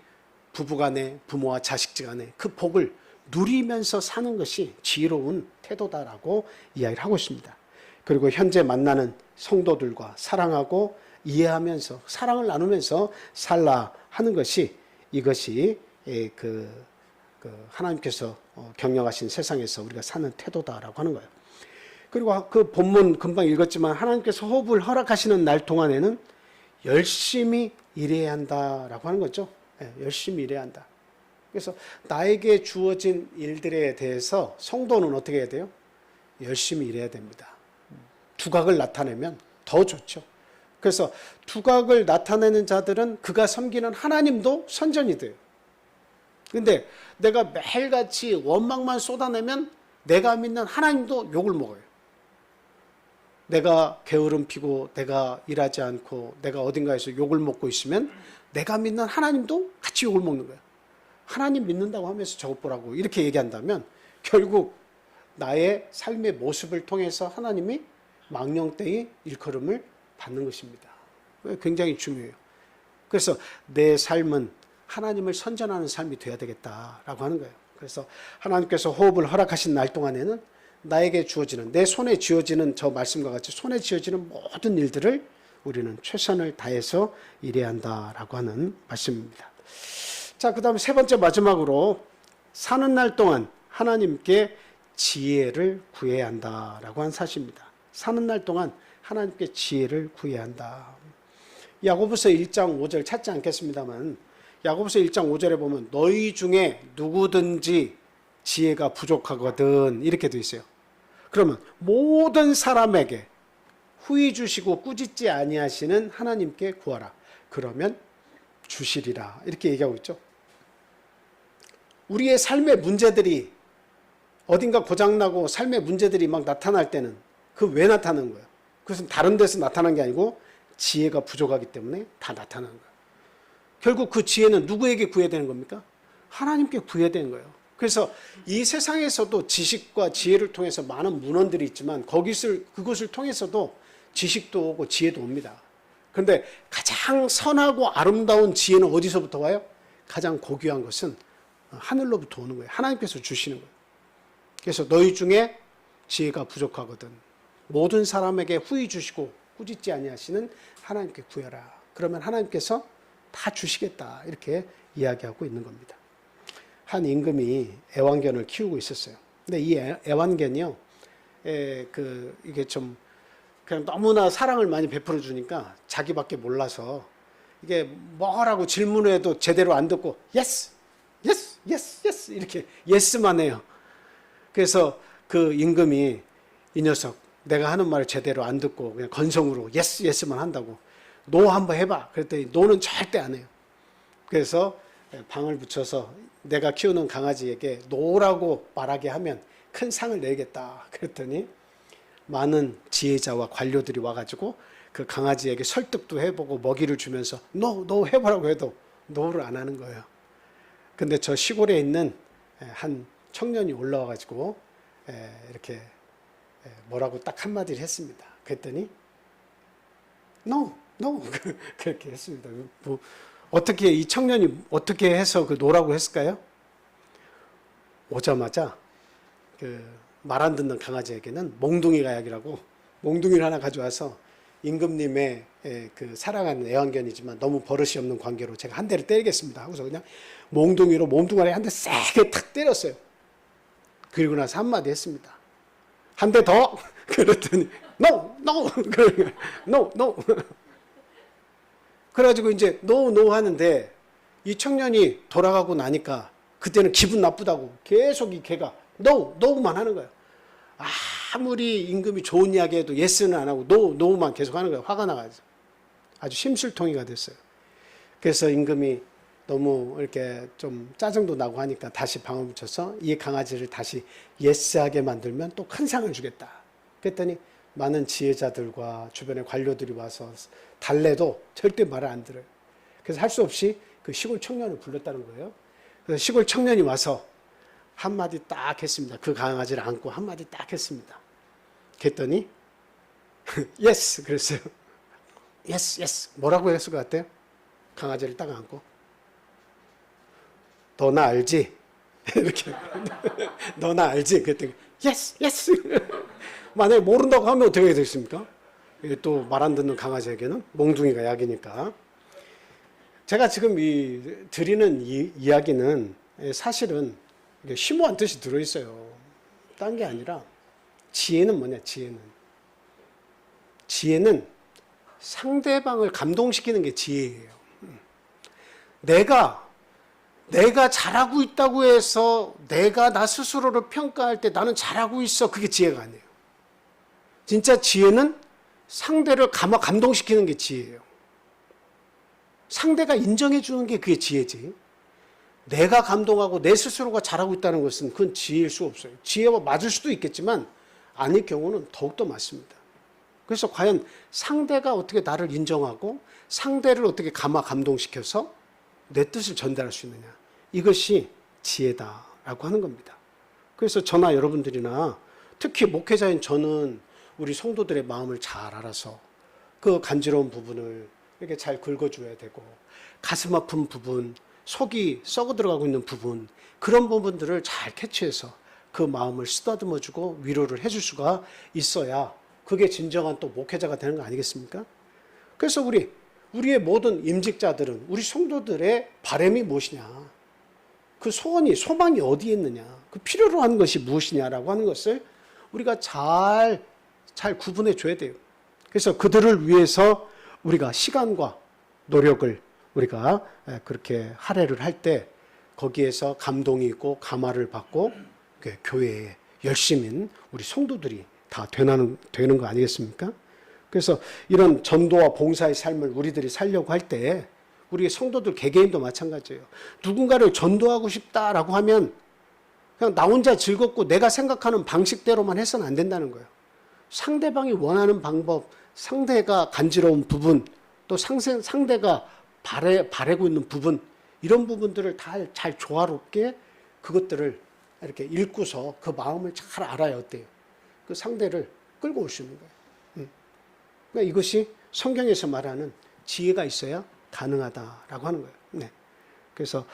A: 부부간에, 부모와 자식 간에 그 복을 누리면서 사는 것이 지혜로운 태도다라고 이야기를 하고 있습니다. 그리고 현재 만나는 성도들과 사랑하고 이해하면서 사랑을 나누면서 살라 하는 것이, 이것이 하나님께서 경영하신 세상에서 우리가 사는 태도다라고 하는 거예요. 그리고 그 본문 금방 읽었지만 하나님께서 호흡을 허락하시는 날 동안에는 열심히 일해야 한다라고 하는 거죠. 열심히 일해야 한다. 그래서 나에게 주어진 일들에 대해서 성도는 어떻게 해야 돼요? 열심히 일해야 됩니다. 두각을 나타내면 더 좋죠. 그래서 두각을 나타내는 자들은 그가 섬기는 하나님도 선전이 돼요. 근데 내가 매일같이 원망만 쏟아내면 내가 믿는 하나님도 욕을 먹어요. 내가 게으름 피고 내가 일하지 않고 내가 어딘가에서 욕을 먹고 있으면 내가 믿는 하나님도 같이 욕을 먹는 거예요. 하나님 믿는다고 하면서 저것 보라고 이렇게 얘기한다면 결국 나의 삶의 모습을 통해서 하나님이 망령되이 일컬음을 받는 것입니다. 굉장히 중요해요. 그래서 내 삶은 하나님을 선전하는 삶이 되어야 되겠다라고 하는 거예요. 그래서 하나님께서 호흡을 허락하신 날 동안에는 나에게 주어지는, 내 손에 쥐어지는, 저 말씀과 같이 손에 쥐어지는 모든 일들을 우리는 최선을 다해서 일해야 한다라고 하는 말씀입니다. 자, 그 다음에 세 번째 마지막으로 사는 날 동안 하나님께 지혜를 구해야 한다라고 한 사실입니다. 사는 날 동안 하나님께 지혜를 구해야 한다. 야고보서 1장 5절 찾지 않겠습니다만 야고보서 1장 5절에 보면 너희 중에 누구든지 지혜가 부족하거든 이렇게 돼 있어요. 그러면 모든 사람에게 후히 주시고 꾸짖지 아니하시는 하나님께 구하라. 그러면 주시리라. 이렇게 얘기하고 있죠. 우리의 삶의 문제들이 어딘가 고장나고 삶의 문제들이 막 나타날 때는 그 왜 나타나는 거예요? 그것은 다른 데서 나타난 게 아니고 지혜가 부족하기 때문에 다 나타나는 거예요. 결국 그 지혜는 누구에게 구해야 되는 겁니까? 하나님께 구해야 되는 거예요. 그래서 이 세상에서도 지식과 지혜를 통해서 많은 문헌들이 있지만 그것을 통해서도 지식도 오고 지혜도 옵니다. 그런데 가장 선하고 아름다운 지혜는 어디서부터 와요? 가장 고귀한 것은 하늘로부터 오는 거예요. 하나님께서 주시는 거예요. 그래서 너희 중에 지혜가 부족하거든 모든 사람에게 후히 주시고 꾸짖지 아니하시는 하나님께 구해라. 그러면 하나님께서 다 주시겠다. 이렇게 이야기하고 있는 겁니다. 한 임금이 애완견을 키우고 있었어요. 근데 이 애완견이요, 이게 좀 그냥 너무나 사랑을 많이 베풀어 주니까 자기밖에 몰라서 이게 뭐라고 질문을 해도 제대로 안 듣고 yes, yes, yes, yes 이렇게 yes만 해요. 그래서 그 임금이 이 녀석 내가 하는 말을 제대로 안 듣고 그냥 건성으로 yes, yes만 한다고 no 한번 해봐. 그랬더니 no는 절대 안 해요. 그래서 방을 붙여서 내가 키우는 강아지에게 no라고 말하게 하면 큰 상을 내겠다. 그랬더니 많은 지혜자와 관료들이 와가지고 그 강아지에게 설득도 해보고 먹이를 주면서 no 해보라고 해도 no를 안 하는 거예요. 근데 저 시골에 있는 한 청년이 올라와가지고 이렇게 뭐라고 딱 한마디를 했습니다. 그랬더니 no 그렇게 했습니다. 뭐 어떻게 이 청년이 어떻게 해서 그 no라고 했을까요? 오자마자 그 말 안 듣는 강아지에게는 몽둥이 가약이라고 몽둥이를 하나 가져와서 임금님의 그 사랑하는 애완견이지만 너무 버릇이 없는 관계로 제가 한 대를 때리겠습니다 하고서 그냥 몽둥이로 몸뚱아리에 한 대 세게 탁 때렸어요. 그리고 나서 한마디 했습니다. 한 대 더? 그랬더니 no. 그래가지고 이제 no 하는데 이 청년이 돌아가고 나니까 그때는 기분 나쁘다고 계속 이 개가 no만 하는 거예요. 아무리 임금이 좋은 이야기 해도 yes는 안 하고 no만 계속 하는 거예요. 화가 나가지고 아주 심술통이가 됐어요. 그래서 임금이 너무 이렇게 좀 짜증도 나고 하니까 다시 방을 붙여서 이 강아지를 다시 yes하게 만들면 또 큰 상을 주겠다. 그랬더니 많은 지혜자들과 주변의 관료들이 와서 달래도 절대 말을 안 들어요. 그래서 할 수 없이 그 시골 청년을 불렀다는 거예요. 그래서 시골 청년이 와서 한마디 딱 했습니다. 그 강아지를 안고 한마디 딱 했습니다. 그랬더니 yes 그랬어요. yes 뭐라고 했을 것 같아요? 강아지를 딱 안고 너 나 알지? 이렇게 너 나 알지? 그랬더니 yes 만약에 모른다고 하면 어떻게 되겠습니까? 또 말 안 듣는 강아지에게는 몽둥이가 약이니까. 제가 지금 드리는 이야기는 사실은 심오한 뜻이 들어있어요. 딴 게 아니라 지혜는 뭐냐? 지혜는 상대방을 감동시키는 게 지혜예요. 내가 잘하고 있다고 해서 내가 나 스스로를 평가할 때 나는 잘하고 있어. 그게 지혜가 아니에요. 진짜 지혜는 상대를 감동시키는 게 지혜예요. 상대가 인정해 주는 게 그게 지혜지. 내가 감동하고 내 스스로가 잘하고 있다는 것은 그건 지혜일 수 없어요. 지혜와 맞을 수도 있겠지만 아닐 경우는 더욱더 맞습니다. 그래서 과연 상대가 어떻게 나를 인정하고 상대를 어떻게 감동시켜서 내 뜻을 전달할 수 있느냐. 이것이 지혜다라고 하는 겁니다. 그래서 저나 여러분들이나 특히 목회자인 저는 우리 성도들의 마음을 잘 알아서 그 간지러운 부분을 이렇게 잘 긁어줘야 되고 가슴 아픈 부분, 속이 썩어 들어가고 있는 부분, 그런 부분들을 잘 캐치해서 그 마음을 쓰다듬어주고 위로를 해줄 수가 있어야 그게 진정한 또 목회자가 되는 거 아니겠습니까? 그래서 우리의 모든 임직자들은 우리 성도들의 바람이 무엇이냐, 그 소망이 어디에 있느냐, 그 필요로 하는 것이 무엇이냐라고 하는 것을 우리가 잘 구분해 줘야 돼요. 그래서 그들을 위해서 우리가 시간과 노력을 우리가 그렇게 할애를 할 때 거기에서 감동이 있고 감화를 받고 교회에 열심인 우리 성도들이 다 되는 거 아니겠습니까? 그래서 이런 전도와 봉사의 삶을 우리들이 살려고 할 때 우리 성도들 개개인도 마찬가지예요. 누군가를 전도하고 싶다라고 하면 그냥 나 혼자 즐겁고 내가 생각하는 방식대로만 해서는 안 된다는 거예요. 상대방이 원하는 방법, 상대가 간지러운 부분, 또 상대가 바라고 있는 부분, 이런 부분들을 다 잘 조화롭게 그것들을 이렇게 읽고서 그 마음을 잘 알아야 어때요? 그 상대를 끌고 올 수 있는 거예요. 그러니까 이것이 성경에서 말하는 지혜가 있어야 가능하다라고 하는 거예요. 네. 그래서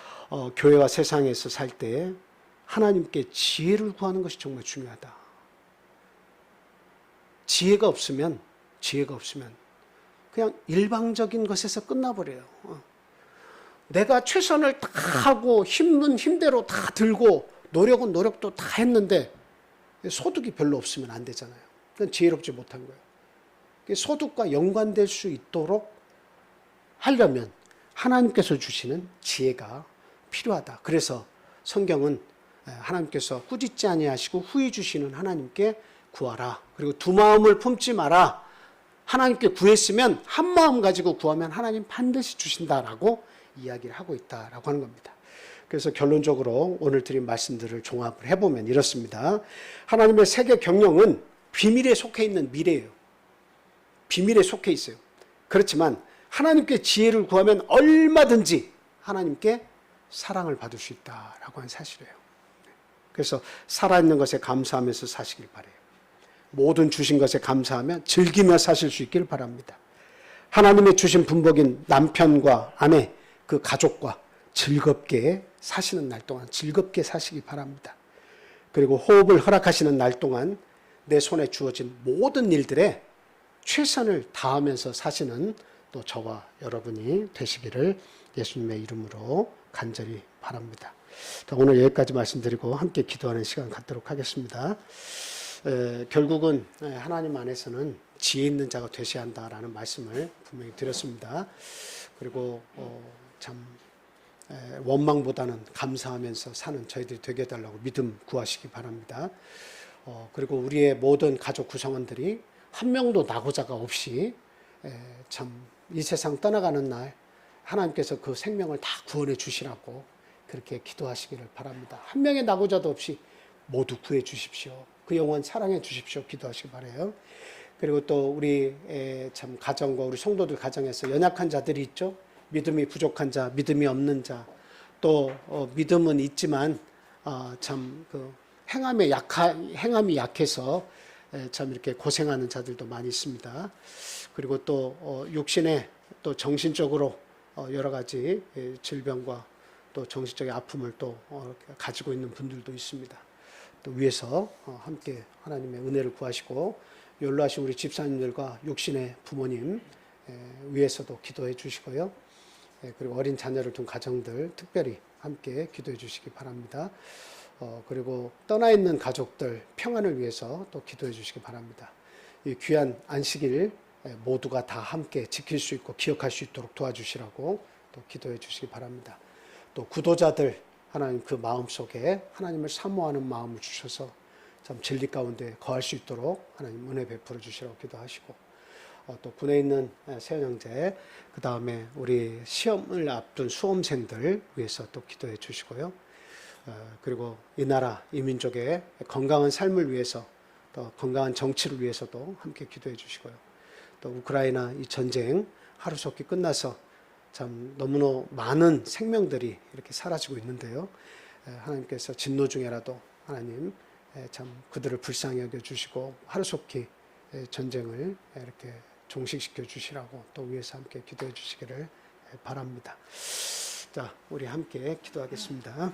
A: 교회와 세상에서 살 때 하나님께 지혜를 구하는 것이 정말 중요하다. 지혜가 없으면 지혜가 없으면 그냥 일방적인 것에서 끝나버려요. 내가 최선을 다 하고 힘은 힘대로 다 들고 노력은 노력도 다 했는데 소득이 별로 없으면 안 되잖아요. 그건 지혜롭지 못한 거예요. 소득과 연관될 수 있도록 하려면 하나님께서 주시는 지혜가 필요하다. 그래서 성경은 하나님께서 꾸짖지 아니하시고 후히 주시는 하나님께 구하라. 그리고 두 마음을 품지 마라. 하나님께 구했으면 한 마음 가지고 구하면 하나님 반드시 주신다라고 이야기를 하고 있다라고 하는 겁니다. 그래서 결론적으로 오늘 드린 말씀들을 종합을 해보면 이렇습니다. 하나님의 세계 경영은 비밀에 속해 있는 미래예요. 비밀에 속해 있어요. 그렇지만 하나님께 지혜를 구하면 얼마든지 하나님께 사랑을 받을 수 있다라고 하는 사실이에요. 그래서 살아있는 것에 감사하면서 사시길 바라요. 모든 주신 것에 감사하며 즐기며 사실 수 있기를 바랍니다. 하나님의 주신 분복인 남편과 아내, 그 가족과 즐겁게 사시는 날 동안 즐겁게 사시기 바랍니다. 그리고 호흡을 허락하시는 날 동안 내 손에 주어진 모든 일들에 최선을 다하면서 사시는 또 저와 여러분이 되시기를 예수님의 이름으로 간절히 바랍니다. 오늘 여기까지 말씀드리고 함께 기도하는 시간 갖도록 하겠습니다. 결국은 하나님 안에서는 지혜 있는 자가 되셔야 한다라는 말씀을 분명히 드렸습니다. 그리고 참 원망보다는 감사하면서 사는 저희들이 되게 해달라고 믿음 구하시기 바랍니다. 그리고 우리의 모든 가족 구성원들이 한 명도 낙오자가 없이 참 이 세상 떠나가는 날 하나님께서 그 생명을 다 구원해 주시라고 그렇게 기도하시기를 바랍니다. 한 명의 낙오자도 없이 모두 구해 주십시오. 그 영혼 사랑해 주십시오. 기도하시기 바라요. 그리고 또 우리 참 가정과 우리 성도들 가정에서 연약한 자들이 있죠. 믿음이 부족한 자, 믿음이 없는 자, 또 믿음은 있지만 참 그 행함이 약해서 참 이렇게 고생하는 자들도 많이 있습니다. 그리고 또 육신에 또 정신적으로 여러 가지 질병과 또 정신적인 아픔을 또 가지고 있는 분들도 있습니다. 또 위에서 함께 하나님의 은혜를 구하시고 연로하신 우리 집사님들과 육신의 부모님 위에서도 기도해 주시고요. 그리고 어린 자녀를 둔 가정들 특별히 함께 기도해 주시기 바랍니다. 그리고 떠나 있는 가족들 평안을 위해서 또 기도해 주시기 바랍니다. 이 귀한 안식일 모두가 다 함께 지킬 수 있고 기억할 수 있도록 도와주시라고 또 기도해 주시기 바랍니다. 또 구도자들 하나님 그 마음속에 하나님을 사모하는 마음을 주셔서 참 진리 가운데 거할 수 있도록 하나님 은혜 베풀어 주시라고 기도하시고 또 군에 있는 세연 형제 그 다음에 우리 시험을 앞둔 수험생들 위해서 또 기도해 주시고요. 그리고 이 나라 이 민족의 건강한 삶을 위해서 또 건강한 정치를 위해서도 함께 기도해 주시고요. 또 우크라이나 이 전쟁 하루속히 끝나서 참 너무나 많은 생명들이 이렇게 사라지고 있는데요. 하나님께서 진노 중에라도 하나님 참 그들을 불쌍히 여겨 주시고 하루속히 전쟁을 이렇게 종식시켜 주시라고 또 위에서 함께 기도해 주시기를 바랍니다. 자, 우리 함께 기도하겠습니다.